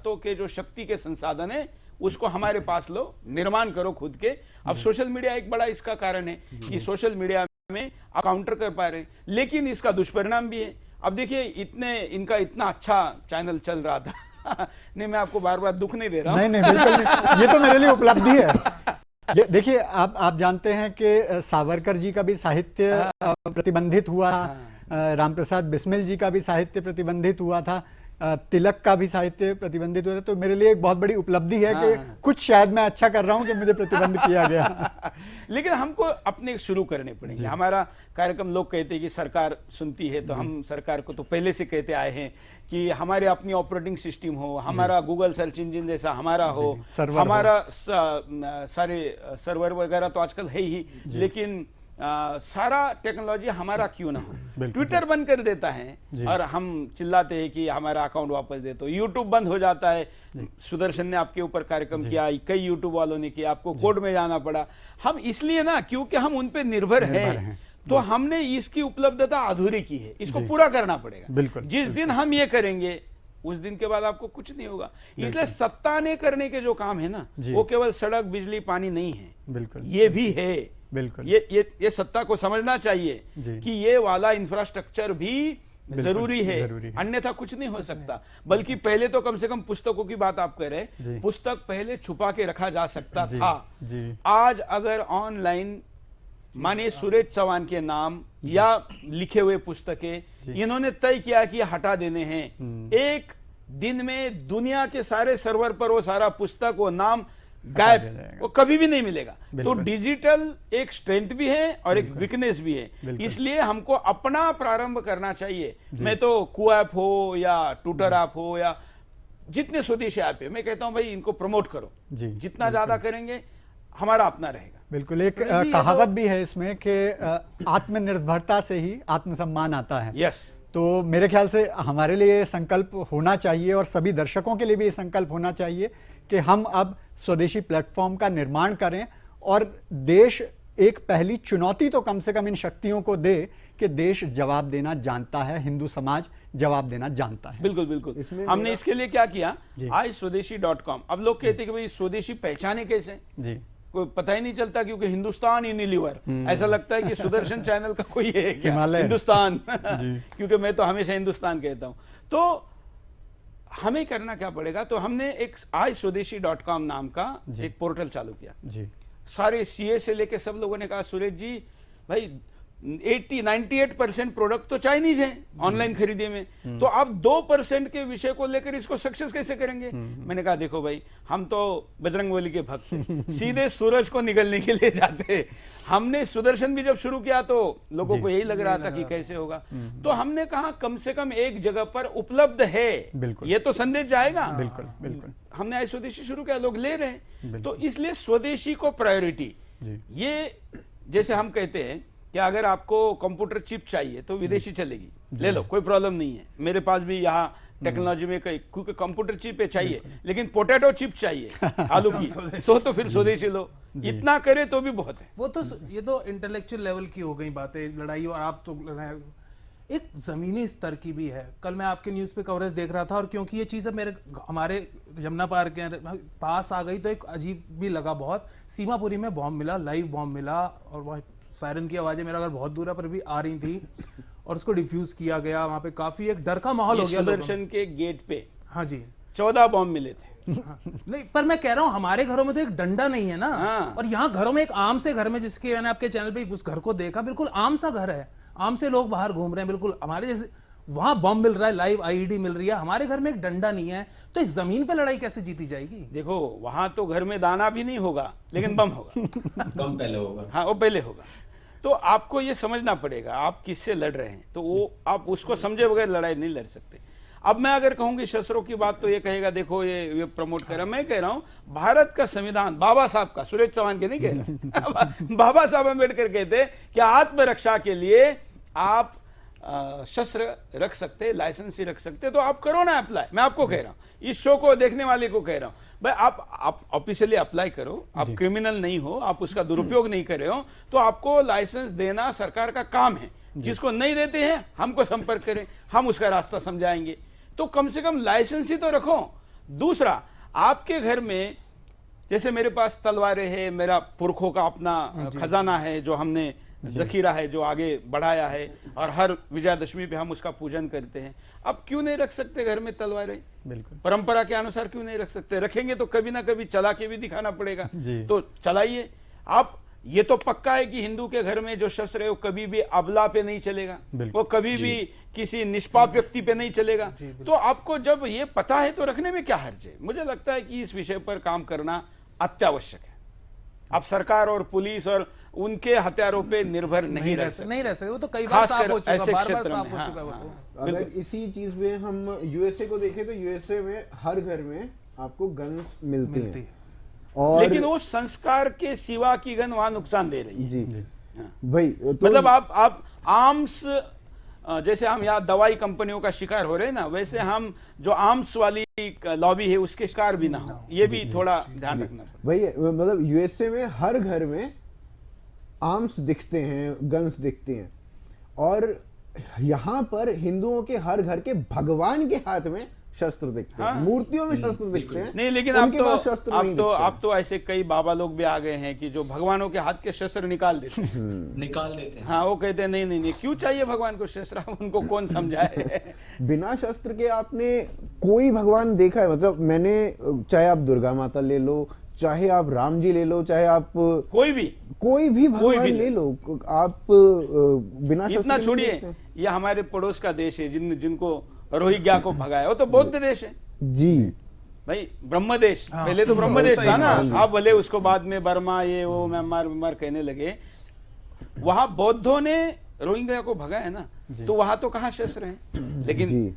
बातों के जो शक्ति के संसाधन है उसको हमारे पास लो, निर्माण करो खुद के। अब सोशल मीडिया एक बड़ा इसका कारण है कि सोशल मीडिया में आप काउंटर कर पा रहे हैं, लेकिन इसका दुष्परिणाम भी है। अब देखिए इनका इतना अच्छा चैनल चल रहा था नहीं, मैं आपको बार बार दुख नहीं दे रहा हूं। नहीं बिल्कुल नहीं, ये तो मेरे लिए उपलब्धि है। ये देखिए, आप जानते हैं कि सावरकर जी का भी साहित्य प्रतिबंधित हुआ, रामप्रसाद बिस्मिल जी का भी साहित्य प्रतिबंधित हुआ था, तिलक का भी साहित्य प्रतिबंधित हुआ था। तो मेरे लिए एक बहुत बड़ी उपलब्धि है कि कुछ शायद मैं अच्छा कर रहा हूं कि मुझे प्रतिबंध किया गया। लेकिन हमको अपने शुरू करने पड़ेंगे। हमारा कार्यक्रम, लोग कहते हैं कि सरकार सुनती है, तो हम सरकार को तो पहले से कहते आए हैं कि हमारे अपनी ऑपरेटिंग सिस्टम हो, हमारा गूगल सर्च इंजन जैसा हमारा हो, हमारा सारे सर्वर वगैरह तो आजकल है ही, लेकिन सारा टेक्नोलॉजी हमारा क्यों ना हो। ट्विटर बंद कर देता है और हम चिल्लाते हैं कि हमारा अकाउंट वापस दे, तो यूट्यूब बंद हो जाता है। सुदर्शन ने आपके ऊपर कार्यक्रम किया, कई यूट्यूब वालों ने किया, आपको कोर्ट में जाना पड़ा। हम इसलिए ना, क्योंकि हम उन पे निर्भर हैं, तो हमने इसकी उपलब्धता अधूरी की है, इसको पूरा करना पड़ेगा। जिस दिन हम ये करेंगे उस दिन के बाद आपको कुछ नहीं होगा। इसलिए सत्ता ने करने के जो काम है ना, वो केवल सड़क, बिजली, पानी नहीं है, बिल्कुल ये भी है। बिल्कुल ये सत्ता को समझना चाहिए कि ये वाला इंफ्रास्ट्रक्चर भी जरूरी है, अन्यथा कुछ नहीं हो सकता। बल्कि पहले तो कम से कम पुस्तकों की बात आप कह रहे हैं, पुस्तक पहले छुपा के रखा जा सकता था। आज अगर ऑनलाइन मानिए सुरेश चौहान के नाम या लिखे हुए पुस्तकें इन्होंने तय किया कि हटा देने हैं, एक दिन में दुनिया के सारे सर्वर पर वो सारा पुस्तक, वो नाम गायब, वो कभी भी नहीं मिलेगा। तो डिजिटल एक स्ट्रेंथ भी है और एक वीकनेस भी है, इसलिए हमको अपना प्रारंभ करना चाहिए। मैं तो कू ऐप हो या ट्विटर ऐप हो या जितने स्वदेशी ऐप है, मैं कहता हूं भाई इनको प्रमोट करो, जितना ज्यादा करेंगे हमारा अपना रहेगा। बिल्कुल, एक कहावत भी है इसमें कि आत्मनिर्भरता से ही आत्मसम्मान आता है। यस, तो मेरे ख्याल से हमारे लिए संकल्प होना चाहिए और सभी दर्शकों के लिए भी संकल्प होना चाहिए कि हम अब स्वदेशी प्लेटफॉर्म का निर्माण करें और देश एक पहली चुनौती तो कम से कम इन शक्तियों को दे कि देश जवाब देना जानता है, हिंदू समाज जवाब देना जानता है। बिल्कुल बिल्कुल। हमने इसके लिए क्या किया, आज स्वदेशी.com। अब लोग कहते हैं कि भाई स्वदेशी पहचाने कैसे, कोई पता ही नहीं चलता, क्योंकि हिंदुस्तान यूनिलीवर, ऐसा लगता है कि सुदर्शन चैनल का कोई है क्या हिंदुस्तान क्योंकि मैं तो हमेशा हिंदुस्तान कहता हूं। तो हमें करना क्या पड़ेगा, तो हमने एक आज स्वदेशी.com नाम का एक पोर्टल चालू किया। सारे सीए से लेके सब लोगों ने कहा, सुरेश जी भाई 98% प्रोडक्ट तो चाइनीज है ऑनलाइन खरीदे में, तो आप 2% के विषय को लेकर इसको सक्सेस कैसे करेंगे। मैंने कहा देखो भाई, हम तो बजरंगबली के भक्त हैं, सीधे सूरज को निगलने के लिए जाते। हमने सुदर्शन भी जब शुरू किया तो लोगों को यही लग रहा था कि कैसे होगा, तो हमने कहा कम से कम एक जगह पर उपलब्ध है, ये तो संदेश जाएगा। बिल्कुल बिल्कुल, हमने आज स्वदेशी शुरू किया, लोग ले रहे हैं, तो इसलिए स्वदेशी को प्रायोरिटी। ये जैसे हम कहते हैं कि अगर आपको कंप्यूटर चिप चाहिए तो विदेशी चलेगी, ले लो, कोई प्रॉब्लम नहीं है। मेरे पास भी यहाँ टेक्नोलॉजी में क्योंकि कंप्यूटर चिप चाहिए, लेकिन पोटैटो चिप चाहिए आलू की, तो फिर स्वदेशी लो। इतना करे तो भी बहुत है। वो तो ये तो इंटेलेक्चुअल लेवल की हो गई बातें, लड़ाई, और आप तो एक जमीनी स्तर की भी है। कल मैं आपके न्यूज़ पे कवरेज देख रहा था, और क्योंकि ये चीज़ हमारे यमुना पार्क के पास आ गई तो एक अजीब भी लगा बहुत। सीमापुरी में बॉम्ब मिला, लाइव बॉम्ब मिला, और वह सायरन की आवाजें, मेरा घर बहुत दूर पर भी आ रही थी, और उसको डिफ्यूज किया गया। वहां पे काफी एक डर का माहौल हो गया। सुदर्शन के गेट पे, हाँ जी, 14 बॉम्ब मिले थे। नहीं, पर मैं कह रहा हूँ हमारे घरों में तो एक डंडा नहीं है ना। और यहाँ घरों में एक आम से घर में, जिसके मैंने आपके चैनल पे उस घर को देखा, बिल्कुल आम सा घर है, आम से लोग बाहर घूम रहे हैं, बिल्कुल हमारे जैसे। वहां बम मिल रहा है, लाइव आईईडी मिल रही है, हमारे घर में एक डंडा नहीं है, तो इस जमीन पे लड़ाई कैसे जीती जाएगी। देखो, वहां तो घर में दाना भी नहीं होगा, लेकिन बम होगा। बम पहले होगा। हाँ, वो पहले होगा। तो आपको ये समझना पड़ेगा आप किससे लड़ रहे हैं, तो वो आप उसको समझे बगैर लड़ाई नहीं लड़ सकते। अब मैं अगर कहूंगी शस्त्रों की बात, तो ये कहेगा देखो ये प्रमोट कर रहा। मैं कह रहा हूं भारत का संविधान बाबा साहब का, सुरेश चौहान के नहीं कह रहा बाबा साहब अम्बेडकर कहते कि आत्मरक्षा के लिए आप शस्त्र रख सकते, लाइसेंस ही रख सकते, तो आप करो ना अप्लाई। मैं आपको कह रहा हूं, इस शो को देखने वाले को कह रहा हूं, भाई आप ऑफिशियली अप्लाई करो, आप क्रिमिनल नहीं हो, आप उसका दुरुपयोग नहीं कर रहे हो, तो आपको लाइसेंस देना सरकार का काम है। जिसको नहीं देते हैं हमको संपर्क करें, हम उसका रास्ता समझाएंगे। तो कम से कम लाइसेंस ही तो रखो। दूसरा, आपके घर में जैसे मेरे पास तलवारें हैं, मेरा पुरखों का अपना खजाना है जो हमने जखीरा है जो आगे बढ़ाया है, और हर विजयादशमी पे हम उसका पूजन करते हैं। अब क्यों नहीं रख सकते घर में तलवारें? बिल्कुल, परंपरा के अनुसार क्यों नहीं रख सकते? रखेंगे तो कभी ना कभी चला के भी दिखाना पड़ेगा, तो चलाइए आप। ये तो पक्का है कि हिंदू के घर में जो शस्त्र है वो कभी भी अबला पे नहीं चलेगा, वो कभी भी किसी निष्पाप व्यक्ति पे नहीं चलेगा। तो आपको जब ये पता है तो रखने में क्या हर्ज है? मुझे लगता है कि इस विषय पर काम करना अत्यावश्यक है। अब सरकार और पुलिस और उनके हथियारों पे निर्भर नहीं रह सकते। वो तो कई बार साफ हो चुका, ऐसे बार क्षेत्र साफ में। हो हाँ, चुका है वो हाँ, तो। अगर इसी चीज में हम यूएसए को देखें तो यूएसए में हर घर में आपको गन्स मिलती हैं। और लेकिन वो संस्कार के सिवा की गन वहां नुकसान दे रही है। जी भाई तो मतलब आप आर्म्स, जैसे हम यहाँ दवाई कंपनियों का शिकार हो रहे हैं ना, वैसे हम जो आर्म्स वाली लॉबी है उसके शिकार भी ना हो, ये भी थोड़ा ध्यान रखना पड़ेगा। भाई मतलब यूएसए में हर घर में आर्म्स दिखते हैं, गन्स दिखते हैं, और यहाँ पर हिंदुओं के हर घर के भगवान के हाथ में शस्त्र दिखते हैं, मूर्तियों में शस्त्र दिखते हैं। नहीं, लेकिन उनके पास शस्त्र नहीं दिखते हैं। अब तो ऐसे कई बाबा लोग भी आ गए हैं कि जो भगवानों के हाथ के शस्त्र निकाल देते हैं। निकाल देते हैं। हाँ, वो कहते हैं नहीं, क्यों चाहिए भगवान को शस्त्र? उनको कौन समझाए? बिना शस्त्र के आपने कोई भगवान देखा है? मतलब मैंने, चाहे आप दुर्गा माता ले लो, चाहे आप राम जी ले लो, चाहे आप कोई भी भगवान ले लो, आप बिना शस्त्र इतना के छोड़िए, नहीं देखते। ये हमारे पड़ोस का देश है जिनको रोहिंग्या को भगाया, वो तो बौद्ध देश है जी भाई, ब्रह्म देश। पहले तो ब्रह्म देश था ना, आप भले उसको बाद में बर्मा ये वो म्यांमार कहने लगे। वहां बौद्धों ने रोहिंग्या को भगाया ना, तो वहां तो कहाँ शस्त्र हैं? लेकिन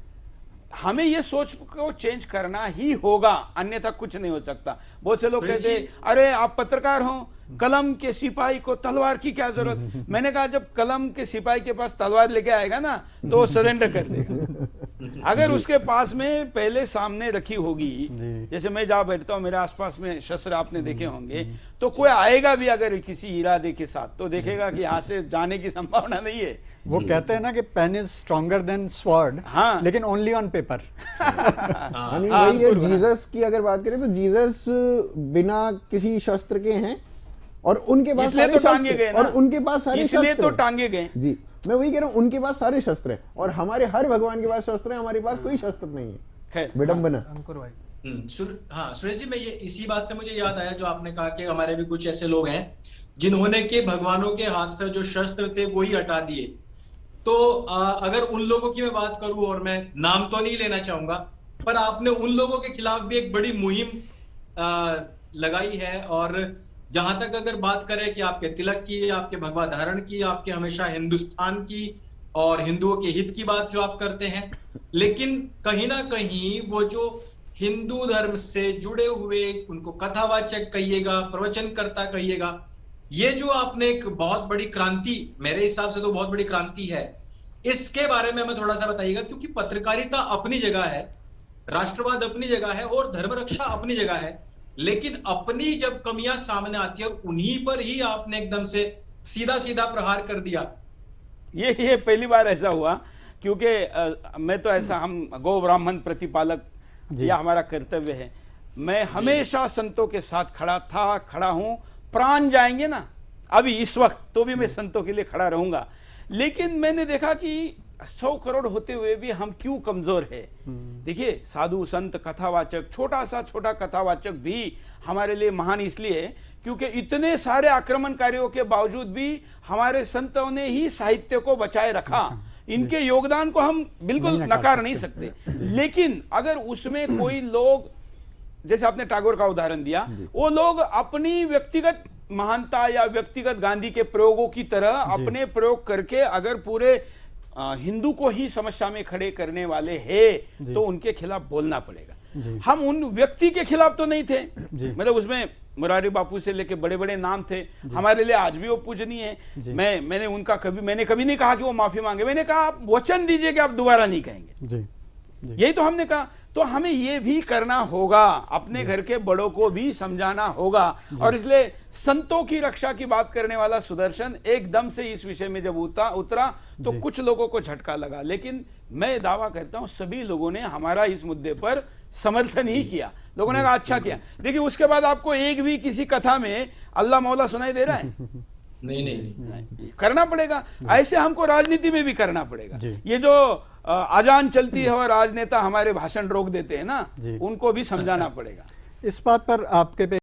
हमें ये सोच को चेंज करना ही होगा, अन्यथा कुछ नहीं हो सकता। बहुत से लोग कहते हैं अरे आप पत्रकार हो, कलम के सिपाही को तलवार की क्या जरूरत? मैंने कहा जब कलम के सिपाही के पास तलवार लेके आएगा ना तो वो सरेंडर कर देगा। अगर उसके पास में पहले सामने रखी होगी, जैसे मैं जहाँ बैठता हूँ मेरे आसपास में शस्त्र आपने देखे होंगे, तो कोई आएगा भी अगर किसी इरादे के साथ तो देखेगा कि यहाँ से जाने की संभावना नहीं है। वो कहते हैं ना कि pen is stronger than sword, हाँ, लेकिन ओनली ऑन पेपर। वही है, जीसस की अगर बात करें तो जीसस बिना किसी शस्त्र के हैं, और उनके पास इसलिए सारे तो शस्त्र, टांगे गए ना, और उनके पास सारे इसलिए शस्त्र तो हैं। टांगे गए। जी, मैं वही कह रहा हूँ, उनके पास सारे शस्त्र हैं, और हमारे हर भगवान के पास शस्त्र हैं, हमारे पास कोई शस्त्र नहीं है। खैर, विडंबना। अंकुर भाई, हाँ सुरेश जी, मैं ये इसी बात से मुझे याद आया जो आपने कहा कि हमारे भी कुछ ऐसे लोग हैं जिन्होंने के भगवानों के हाथ से जो शस्त्र थे वो ही हटा दिए। तो अगर उन लोगों की मैं बात करूं, और मैं नाम तो नहीं लेना चाहूंगा, पर आपने उन लोगों के खिलाफ भी एक बड़ी मुहिम लगाई है। और जहां तक अगर बात करें कि आपके तिलक की, आपके भगवा धारण की, आपके हमेशा हिंदुस्तान की और हिंदुओं के हित की बात जो आप करते हैं, लेकिन कहीं ना कहीं वो जो हिंदू धर्म से जुड़े हुए, उनको कथावाचक कहिएगा, प्रवचनकर्ता कहिएगा, ये जो आपने एक बहुत बड़ी क्रांति, मेरे हिसाब से तो बहुत बड़ी क्रांति है, इसके बारे में हमें थोड़ा सा बताइएगा। क्योंकि पत्रकारिता अपनी जगह है, राष्ट्रवाद अपनी जगह है, और धर्म रक्षा अपनी जगह है, लेकिन अपनी जब कमियां सामने आती है उन्हीं पर ही आपने एकदम से सीधा सीधा प्रहार कर दिया। ये पहली बार ऐसा हुआ, क्योंकि मैं तो ऐसा, हम गौ ब्राह्मण प्रतिपालक, यह हमारा कर्तव्य है। मैं हमेशा संतों के साथ खड़ा हूं, प्राण जाएंगे ना अभी इस वक्त तो भी मैं संतों के लिए खड़ा रहूंगा। लेकिन मैंने देखा कि 100 करोड़ होते हुए भी हम क्यों कमजोर है। देखिए, साधु संत कथावाचक, छोटा कथावाचक भी हमारे लिए महान इसलिए क्योंकि इतने सारे आक्रमणकारियों के बावजूद भी हमारे संतों ने ही साहित्य को बचाए रखा। इनके योगदान को हम बिल्कुल नकार नहीं सकते। लेकिन अगर उसमें कोई लोग, जैसे आपने टैगोर का उदाहरण दिया, वो लोग अपनी व्यक्तिगत महानता या व्यक्तिगत गांधी के प्रयोगों की तरह अपने प्रयोग करके अगर पूरे हिंदू को ही समस्या में खड़े करने वाले हैं तो उनके खिलाफ बोलना पड़ेगा। हम उन व्यक्ति के खिलाफ तो नहीं थे, मतलब उसमें मुरारी बापू से लेके बड़े बड़े नाम थे, हमारे लिए आज भी वो पूजनीय है। मैंने कभी नहीं कहा कि वो माफी मांगे, मैंने कहा आप वचन दीजिए कि आप दोबारा नहीं कहेंगे। यही तो हमने कहा। तो हमें ये भी करना होगा, अपने घर के बड़ों को भी समझाना होगा। और इसलिए संतों की रक्षा की बात करने वाला सुदर्शन एकदम से इस विषय में जब उतरा तो कुछ लोगों को झटका लगा, लेकिन मैं दावा करता हूं सभी लोगों ने हमारा इस मुद्दे पर समर्थन ही किया, लोगों ने कहा अच्छा किया। देखिए उसके बाद आपको एक भी किसी कथा में अल्लाह मौला सुनाई दे रहा है? नहीं। करना पड़ेगा, ऐसे हमको राजनीति में भी करना पड़ेगा। ये जो अजान चलती है और राजनेता हमारे भाषण रोक देते हैं ना, उनको भी समझाना पड़ेगा। इस बात पर आपके पे